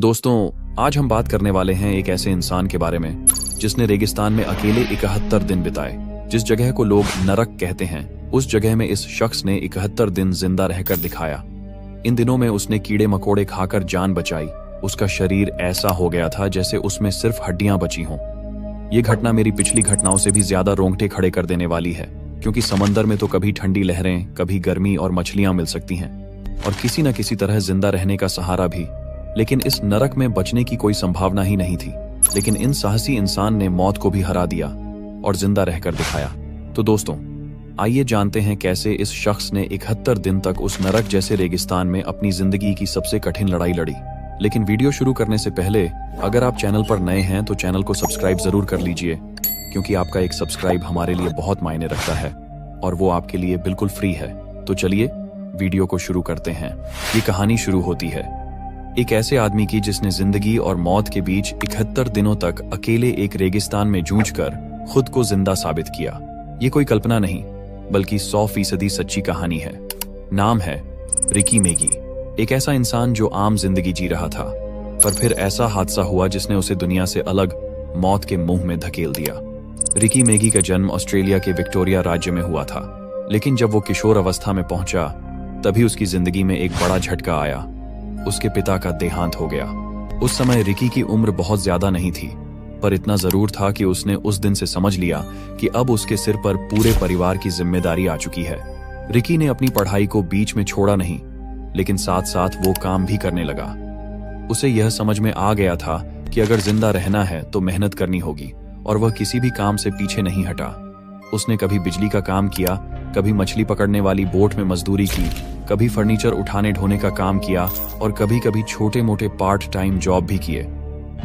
दोस्तों, आज हम बात करने वाले हैं एक ऐसे इंसान के बारे में जिसने रेगिस्तान में अकेले 71 दिन बिताए। जिस जगह को लोग नरक कहते हैं, उस जगह में इस शख्स ने 71 दिन जिंदा रहकर दिखाया। इन दिनों में उसने कीड़े मकोड़े खाकर जान बचाई। उसका शरीर ऐसा हो गया था जैसे उसमें सिर्फ हड्डियां बची हों। ये घटना मेरी पिछली घटनाओं से भी ज्यादा रोंगटे खड़े कर देने वाली है, क्योंकि समंदर में तो कभी ठंडी लहरें, कभी गर्मी और मछलियां मिल सकती हैं, और किसी न किसी तरह जिंदा रहने का सहारा भी। लेकिन इस नरक में बचने की कोई संभावना ही नहीं थी। लेकिन इन साहसी इंसान ने मौत को भी हरा दिया और जिंदा रहकर दिखाया। तो दोस्तों, आइए जानते हैं कैसे इस शख्स ने 71 दिन तक उस नरक जैसे रेगिस्तान में अपनी जिंदगी की सबसे कठिन लड़ाई लड़ी। लेकिन वीडियो शुरू करने से पहले अगर आप चैनल पर नए हैं तो चैनल को सब्सक्राइब जरूर कर लीजिए, क्योंकि आपका एक सब्सक्राइब हमारे लिए बहुत मायने रखता है और वो आपके लिए बिल्कुल फ्री है। तो चलिए वीडियो को शुरू करते हैं। ये कहानी शुरू होती है एक ऐसे आदमी की जिसने जिंदगी और मौत के बीच 71 दिनों तक अकेले एक रेगिस्तान में जूझकर खुद को जिंदा साबित किया। ये कोई कल्पना नहीं, बल्कि 100% सच्ची कहानी है। नाम है रिकी मेगी। एक ऐसा इंसान जो आम जिंदगी जी रहा था, पर फिर ऐसा हादसा हुआ जिसने उसे दुनिया से अलग मौत के मुंह में धकेल दिया। रिकी मेगी का जन्म ऑस्ट्रेलिया के विक्टोरिया राज्य में हुआ था, लेकिन जब वो किशोर अवस्था में पहुंचा तभी उसकी जिंदगी में एक बड़ा झटका आया। उसके पिता का देहांत हो गया। उस समय रिकी की उम्र बहुत ज्यादा नहीं थी, पर इतना जरूर था कि उसने उस दिन से समझ लिया कि अब उसके सिर पर पूरे परिवार की जिम्मेदारी आ चुकी है। रिकी ने अपनी पढ़ाई को बीच में छोड़ा नहीं, लेकिन साथ साथ वो काम भी करने लगा। उसे यह समझ में आ गया था कि अगर जिंदा रहना है तो मेहनत करनी होगी, और वह किसी भी काम से पीछे नहीं हटा। उसने कभी बिजली का काम किया, कभी मछली पकड़ने वाली बोट में मजदूरी की, कभी फर्नीचर उठाने ढोने का काम किया, और कभी कभी छोटे मोटे पार्ट टाइम जॉब भी किए,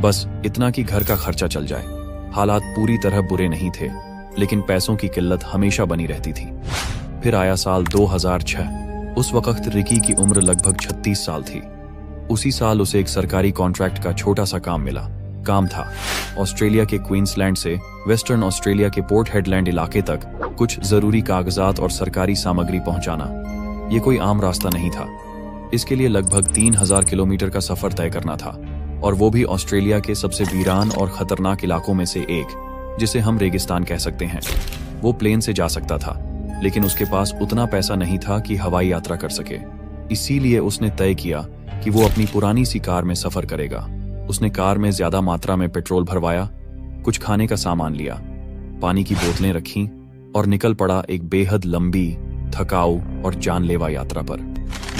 बस इतना कि घर का खर्चा चल जाए। हालात पूरी तरह बुरे नहीं थे, लेकिन पैसों की किल्लत हमेशा बनी रहती थी। फिर आया साल 2006। उस वक्त रिकी की उम्र लगभग 36 साल थी। उसी साल उसे एक सरकारी कॉन्ट्रैक्ट का छोटा सा काम मिला। काम था ऑस्ट्रेलिया के क्वींसलैंड से वेस्टर्न ऑस्ट्रेलिया के पोर्ट हेडलैंड इलाके तक कुछ जरूरी कागजात और सरकारी सामग्री पहुंचाना। ये कोई आम रास्ता नहीं था। इसके लिए लगभग 3000 किलोमीटर का सफर तय करना था, और वो भी ऑस्ट्रेलिया के सबसे वीरान और खतरनाक इलाकों में से एक, जिसे हम रेगिस्तान कह सकते हैं। वो प्लेन से जा सकता था, लेकिन उसके पास उतना पैसा नहीं था कि हवाई यात्रा कर सके। इसीलिए उसने तय किया कि वो अपनी पुरानी सी कार में सफर करेगा। उसने कार में ज्यादा मात्रा में पेट्रोल भरवाया, कुछ खाने का सामान लिया, पानी की बोतलें रखीं और निकल पड़ा एक बेहद लंबी, थकाऊ और जानलेवा यात्रा पर।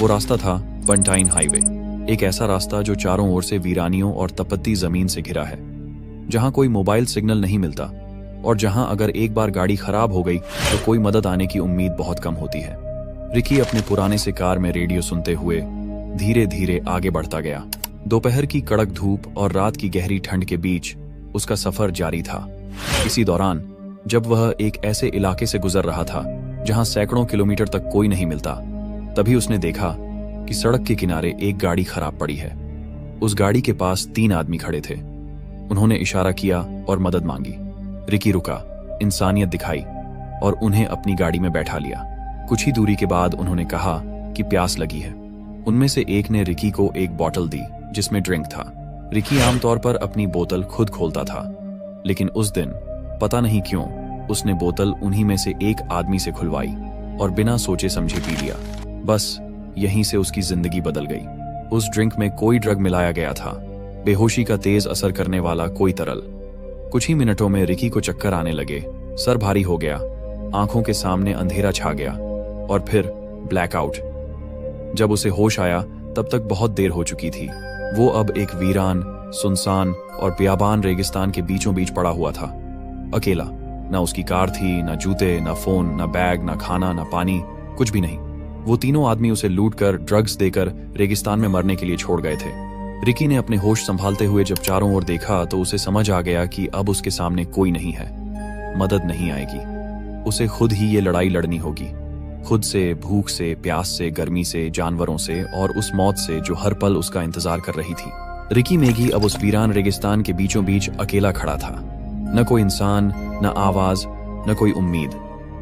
वो रास्ता था बंटाइन हाईवे, एक ऐसा रास्ता जो चारों ओर से वीरानियों और तपती जमीन से घिरा है, जहां कोई मोबाइल सिग्नल नहीं मिलता, और जहां अगर एक बार गाड़ी खराब हो गई तो कोई मदद आने की उम्मीद बहुत कम होती है। रिकी अपने पुराने से कार में रेडियो सुनते हुए धीरे धीरे आगे बढ़ता गया। दोपहर की कड़क धूप और रात की गहरी ठंड के बीच उसका सफर जारी था। इसी दौरान जब वह एक ऐसे इलाके से गुजर रहा था जहां सैकड़ों किलोमीटर तक कोई नहीं मिलता, तभी उसने देखा कि सड़क के किनारे एक गाड़ी खराब पड़ी है। उस गाड़ी के पास 3 आदमी खड़े थे। उन्होंने इशारा किया और मदद मांगी। रिकी रुका, इंसानियत दिखाई और उन्हें अपनी गाड़ी में बैठा लिया। कुछ ही दूरी के बाद उन्होंने कहा कि प्यास लगी है। उनमें से एक ने रिकी को एक बोतल दी जिसमें ड्रिंक था। रिकी आमतौर पर अपनी बोतल खुद खोलता था, लेकिन उस दिन पता नहीं क्यों उसने बोतल उन्हीं में से एक आदमी से खुलवाई और बिना सोचे समझे पी लिया। बस यहीं से उसकी जिंदगी बदल गई। उस ड्रिंक में कोई ड्रग मिलाया गया था, बेहोशी का तेज असर करने वाला कोई तरल। कुछ ही मिनटों में रिकी को चक्कर आने लगे, सर भारी हो गया, आंखों के सामने अंधेरा छा गया और फिर ब्लैकआउट। जब उसे होश आया तब तक बहुत देर हो चुकी थी। वो अब एक वीरान, सुनसान और बियाबान रेगिस्तान के बीचों बीच पड़ा हुआ था, अकेला। ना उसकी कार थी, ना जूते, ना फोन, ना बैग, ना खाना, ना पानी, कुछ भी नहीं। वो तीनों आदमी उसे लूटकर, ड्रग्स देकर रेगिस्तान में मरने के लिए छोड़ गए थे। रिकी ने अपने होश संभालते हुए जब चारों ओर देखा तो उसे समझ आ गया कि अब उसके सामने कोई नहीं है, मदद नहीं आएगी। उसे खुद ही ये लड़ाई लड़नी होगी, खुद से, भूख से, प्यास से, गर्मी से, जानवरों से और उस मौत से जो हर पल उसका इंतजार कर रही थी। रिकी मेगी अब उस वीरान रेगिस्तान के बीचों बीच अकेला खड़ा था। न कोई इंसान, न आवाज, न कोई उम्मीद,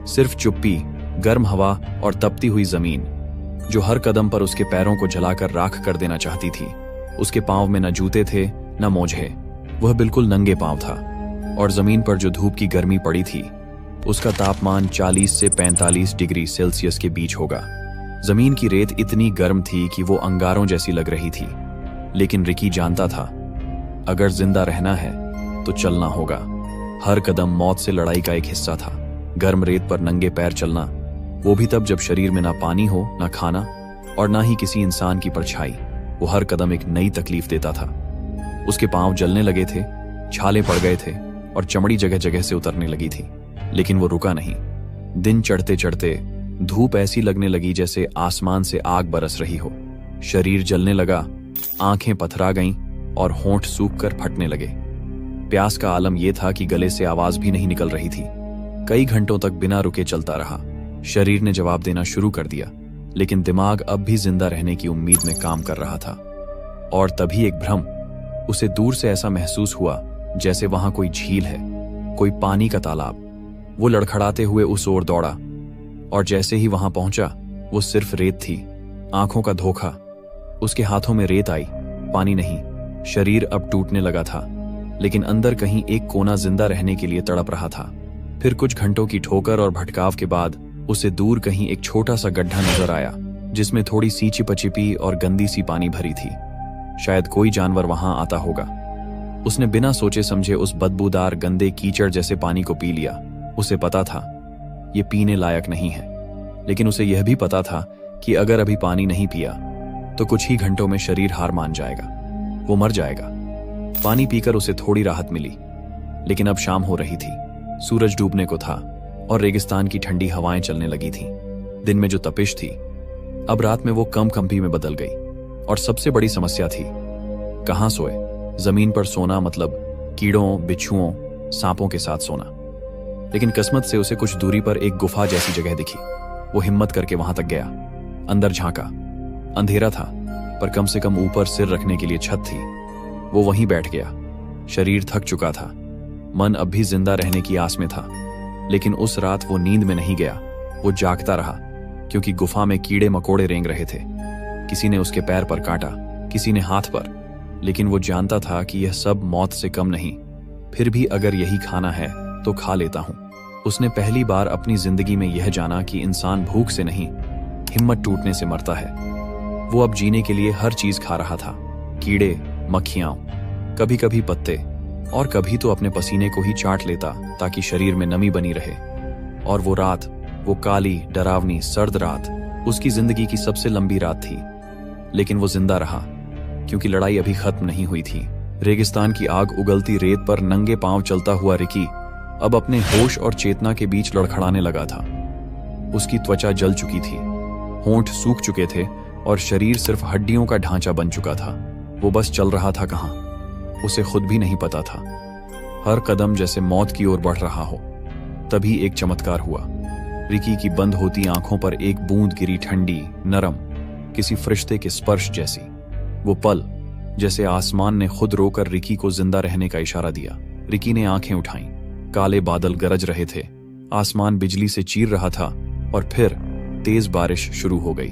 सिर्फ चुप्पी, गर्म हवा और तपती हुई जमीन जो हर कदम पर उसके पैरों को जलाकर राख कर देना चाहती थी। उसके पांव में न जूते थे न मोजे, वह बिल्कुल नंगे पांव था। और जमीन पर जो धूप की गर्मी पड़ी थी उसका तापमान 40 से 45 डिग्री सेल्सियस के बीच होगा। जमीन की रेत इतनी गर्म थी कि वो अंगारों जैसी लग रही थी। लेकिन रिकी जानता था, अगर जिंदा रहना है तो चलना होगा। हर कदम मौत से लड़ाई का एक हिस्सा था। गर्म रेत पर नंगे पैर चलना, वो भी तब जब शरीर में ना पानी हो, ना खाना और ना ही किसी इंसान की परछाई। वो हर कदम एक नई तकलीफ देता था। उसके पांव जलने लगे थे, छाले पड़ गए थे और चमड़ी जगह जगह से उतरने लगी थी। लेकिन वो रुका नहीं। दिन चढ़ते चढ़ते धूप ऐसी लगने लगी जैसे आसमान से आग बरस रही हो। शरीर जलने लगा, आंखें पथरा गईं और होंठ सूख कर फटने लगे। प्यास का आलम यह था कि गले से आवाज भी नहीं निकल रही थी। कई घंटों तक बिना रुके चलता रहा। शरीर ने जवाब देना शुरू कर दिया, लेकिन दिमाग अब भी जिंदा रहने की उम्मीद में काम कर रहा था। और तभी एक भ्रम, उसे दूर से ऐसा महसूस हुआ जैसे वहां कोई झील है, कोई पानी का तालाब। वो लड़खड़ाते हुए उस ओर दौड़ा और जैसे ही वहां पहुंचा वो सिर्फ रेत थी, आंखों का धोखा। उसके हाथों में रेत आई, पानी नहीं। शरीर अब टूटने लगा था, लेकिन अंदर कहीं एक कोना जिंदा रहने के लिए तड़प रहा था। फिर कुछ घंटों की ठोकर और भटकाव के बाद उसे दूर कहीं एक छोटा सा गड्ढा नजर आया, जिसमें थोड़ी सी चिपचिपी और गंदी सी पानी भरी थी। शायद कोई जानवर वहां आता होगा। उसने बिना सोचे समझे उस बदबूदार गंदे कीचड़ जैसे पानी को पी लिया। उसे पता था ये पीने लायक नहीं है, लेकिन उसे यह भी पता था कि अगर अभी पानी नहीं पिया तो कुछ ही घंटों में शरीर हार मान जाएगा, वो मर जाएगा। पानी पीकर उसे थोड़ी राहत मिली, लेकिन अब शाम हो रही थी, सूरज डूबने को था और रेगिस्तान की ठंडी हवाएं चलने लगी थीं। दिन में जो तपिश थी अब रात में वो कंपी में बदल गई। और सबसे बड़ी समस्या थी, कहां सोए। जमीन पर सोना मतलब कीड़ों, बिच्छुओं, सांपों के साथ सोना। लेकिन किस्मत से उसे कुछ दूरी पर एक गुफा जैसी जगह दिखी। वो हिम्मत करके वहां तक गया, अंदर झांका। अंधेरा था, पर कम से कम ऊपर सिर रखने के लिए छत थी। वो वहीं बैठ गया। शरीर थक चुका था, मन अब भी जिंदा रहने की आस में था। लेकिन उस रात वो नींद में नहीं गया, वो जागता रहा, क्योंकि गुफा में कीड़े मकोड़े रेंग रहे थे। किसी ने उसके पैर पर काटा, किसी ने हाथ पर, लेकिन वो जानता था कि यह सब मौत से कम नहीं। फिर भी अगर यही खाना है तो खा लेता हूं। उसने पहली बार अपनी जिंदगी में यह जाना कि इंसान भूख से नहीं, हिम्मत टूटने से मरता है। वो अब जीने के लिए हर चीज खा रहा था, कीड़े, मक्खियां, कभी कभी पत्ते, और कभी तो अपने पसीने को ही चाट लेता ताकि शरीर में नमी बनी रहे। और वो रात, वो काली, डरावनी, सर्द रात उसकी जिंदगी की सबसे लंबी रात थी। लेकिन वो जिंदा रहा, क्योंकि लड़ाई अभी खत्म नहीं हुई थी। रेगिस्तान की आग उगलती रेत पर नंगे पांव चलता हुआ रिकी अब अपने होश और चेतना के बीच लड़खड़ाने लगा था। उसकी त्वचा जल चुकी थी, होंठ सूख चुके थे और शरीर सिर्फ हड्डियों का ढांचा बन चुका था। वो बस चल रहा था कहां, उसे खुद भी नहीं पता था। हर कदम जैसे मौत की ओर बढ़ रहा हो। तभी एक चमत्कार हुआ। रिकी की बंद होती आंखों पर एक बूंद गिरी, ठंडी, नरम, किसी फरिश्ते के स्पर्श जैसी। वो पल, जैसे आसमान ने खुद रोकर रिकी को जिंदा रहने का इशारा दिया। रिकी ने आंखें उठाईं। काले बादल गरज रहे थे, आसमान बिजली से चीर रहा था और फिर तेज बारिश शुरू हो गई।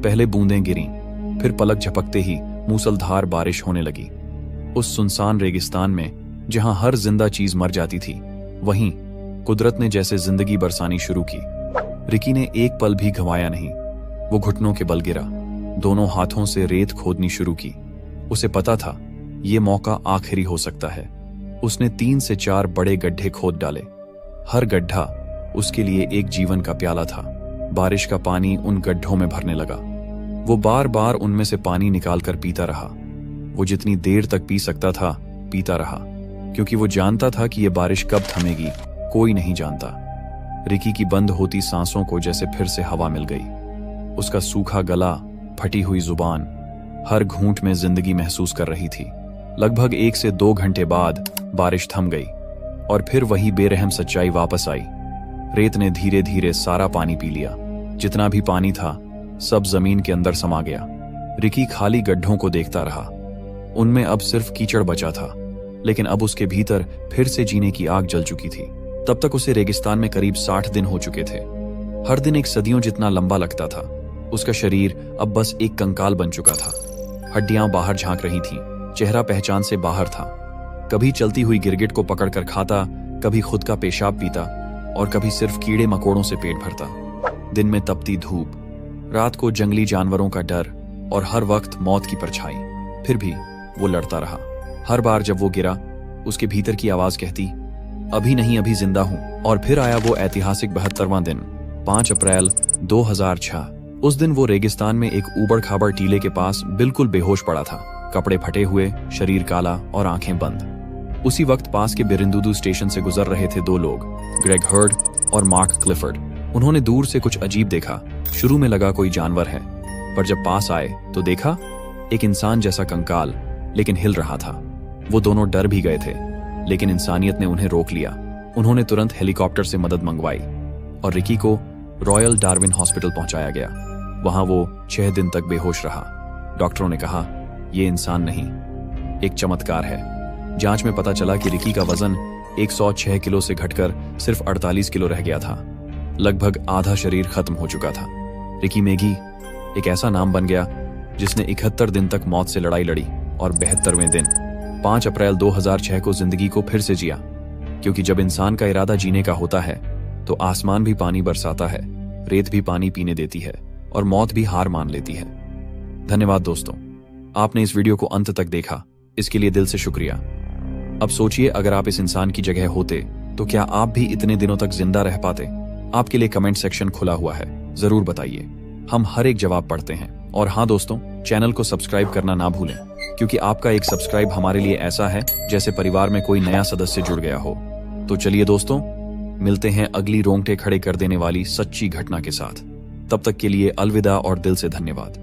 पहले बूंदें गिरीं, फिर पलक झपकते ही मूसलधार बारिश होने लगी। उस सुनसान रेगिस्तान में जहां हर जिंदा चीज मर जाती थी, वहीं कुदरत ने जैसे जिंदगी बरसानी शुरू की। रिकी ने एक पल भी गंवाया नहीं। वो घुटनों के बल गिरा, दोनों हाथों से रेत खोदनी शुरू की। उसे पता था ये मौका आखिरी हो सकता है। उसने 3 से 4 बड़े गड्ढे खोद डाले। हर गड्ढा उसके लिए एक जीवन का प्याला था। बारिश का पानी उन गड्ढों में भरने लगा। वो बार बार उनमें से पानी निकालकर पीता रहा। वो जितनी देर तक पी सकता था पीता रहा, क्योंकि वो जानता था कि ये बारिश कब थमेगी कोई नहीं जानता। रिकी की बंद होती सांसों को जैसे फिर से हवा मिल गई। उसका सूखा गला, फटी हुई जुबान, हर घूंट में जिंदगी महसूस कर रही थी। लगभग 1 से 2 घंटे बाद बारिश थम गई और फिर वही बेरहम सच्चाई वापस आई। रेत ने धीरे धीरे सारा पानी पी लिया। जितना भी पानी था सब जमीन के अंदर समा गया। रिकी खाली गड्ढों को देखता रहा। उनमें अब सिर्फ कीचड़ बचा था, लेकिन अब उसके भीतर फिर से जीने की आग जल चुकी थी। तब तक उसे रेगिस्तान में करीब 60 दिन हो चुके थे। हर दिन एक सदियों जितना लंबा लगता था। उसका शरीर अब बस एक कंकाल बन चुका था। हड्डियां बाहर झांक रही थीं, चेहरा पहचान से बाहर था। कभी चलती हुई गिरगिट को पकड़कर खाता, कभी खुद का पेशाब पीता और कभी सिर्फ कीड़े मकोड़ों से पेट भरता। दिन में तपती धूप, रात को जंगली जानवरों का डर और हर वक्त मौत की परछाई। फिर भी वो लड़ता रहा। हर बार जब वो गिरा, उसके भीतर की आवाज कहती, अभी नहीं, अभी जिंदा हूं। और फिर आया वो ऐतिहासिक 72वां दिन, 5 अप्रैल 2006। उस दिन वो रेगिस्तान में एक ऊबड़ खाबड़ टीले के पास बिल्कुल बेहोश पड़ा था, कपड़े फटे हुए, शरीर काला और आंखें बंद। उसी वक्त पास के बिरिंदुदू स्टेशन से गुजर रहे थे 2 लोग, ग्रेग हर्ड और मार्क क्लिफर्ड। उन्होंने दूर से कुछ अजीब देखा। शुरू में लगा कोई जानवर है, पर जब पास आए तो देखा एक इंसान जैसा कंकाल, लेकिन हिल रहा था। वो दोनों डर भी गए थे, लेकिन इंसानियत ने उन्हें रोक लिया। उन्होंने तुरंत हेलीकॉप्टर से मदद मंगवाई और रिकी को रॉयल डार्विन हॉस्पिटल पहुंचाया गया। वहां वो 6 दिन तक बेहोश रहा। डॉक्टरों ने कहा, ये इंसान नहीं, एक चमत्कार है। जांच में पता चला कि रिकी का वजन 106 किलो से घटकर सिर्फ 48 किलो रह गया था। लगभग आधा शरीर खत्म हो चुका था। रिकी मेगी एक ऐसा नाम बन गया जिसने 71 दिन तक मौत से लड़ाई लड़ी और 72वें दिन 5 अप्रैल 2006 को जिंदगी को फिर से जिया। क्योंकि जब इंसान का इरादा जीने का होता है तो आसमान भी पानी बरसाता है, रेत भी पानी पीने देती है और मौत भी हार मान लेती है। धन्यवाद दोस्तों, आपने इस वीडियो को अंत तक देखा, इसके लिए दिल से शुक्रिया। अब सोचिए, अगर आप इस इंसान की जगह होते तो क्या आप भी इतने दिनों तक जिंदा रह पाते? आपके लिए कमेंट सेक्शन खुला हुआ है, जरूर बताइए, हम हर एक जवाब पढ़ते हैं। और हाँ दोस्तों, चैनल को सब्सक्राइब करना ना भूलें, क्योंकि आपका एक सब्सक्राइब हमारे लिए ऐसा है जैसे परिवार में कोई नया सदस्य जुड़ गया हो। तो चलिए दोस्तों, मिलते हैं अगली रोंगटे खड़े कर देने वाली सच्ची घटना के साथ। तब तक के लिए अलविदा और दिल से धन्यवाद।